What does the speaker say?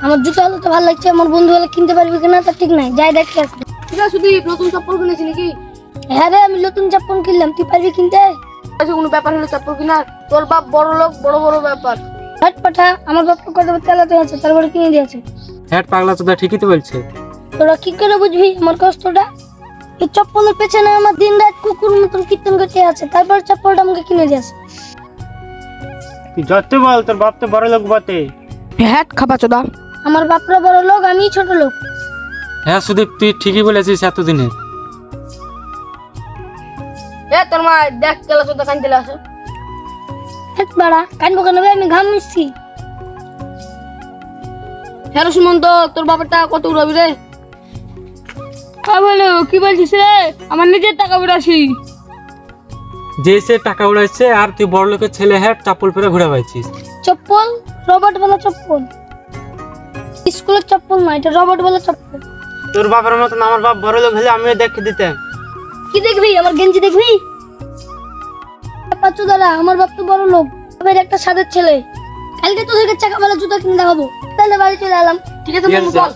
আমার জুতো হলে তো ভালো লাগছে, আমার বন্ধু হলে কিনতে পারবি কিনা তা ঠিক নাই, যাই দেখে আসবে। ঠিক আছে সুদীপ, নতুন চপ্পল কিনেছি নাকি? হ্যাঁ রে, আমি নতুন চপ্পল কিনলাম, তুই পারবি কিনতে? আচ্ছা কোনো ব্যাপার হলো চপ্পল কিনার, তোর বাপ বড় লোক, বড় বড় ব্যাপার। হাট পাঠা, আমার বাপ তো কত তেলাতে আছে, তারপরে কিনে দিয়েছে। হ্যাঁ পাগলা চোদা ঠিকই তো বলছে। তোরা কি করে বুঝবি আমার কষ্টটা? এই চপ্পলের পেছনে আমার দিন রাত কুকুর মতন কীর্তন করতে আছে, তারপর চপ্পলটা আমাকে কিনে দিয়েছে। তুই যত বল তোর বাপ তো বড় লোক বটে। হ্যাট খাপা চোদা। আমার বাপরা বড় লোক, আমি ছোট লোক। হ্যাঁ সুদীপ তুই ঠিকই বলেছিস এতদিনে। এ তোর মা দেখ কেলা চোদা কানতে আসে। হাট বাড়া, কানবো কেন বে, আমি ঘাম মিশছি। হ্যাঁ সুমন্ত, তোর বাপের টাকা কত উড়াবি রে? বলো কি বলছিস রে? আমার নিজের টাকা উড়াছি। যে সে টাকা উড়াইছে আর তুই বড় লোকের ছেলে হ্যাঁ চাপল পরে ঘুরে পাইছিস। চপ্পল রবট বলা চপ্পল, স্কুলের চপ্পল না, এটা রবট বলা চপ্পল। তোর বাবার মতন আমার বাপ বড় লোক হলে আমিও দেখে দিতাম। কি দেখবি, আমার গেঞ্জি দেখবি? পাঁচু দাদা, আমার বাপ তো বড় লোক, আমার একটা সাদের ছেলে। কালকে তোদেরকে চাকা বলা জুতা কিনে দেখাবো। তাহলে বাড়ি চলে এলাম। ঠিক আছে বল।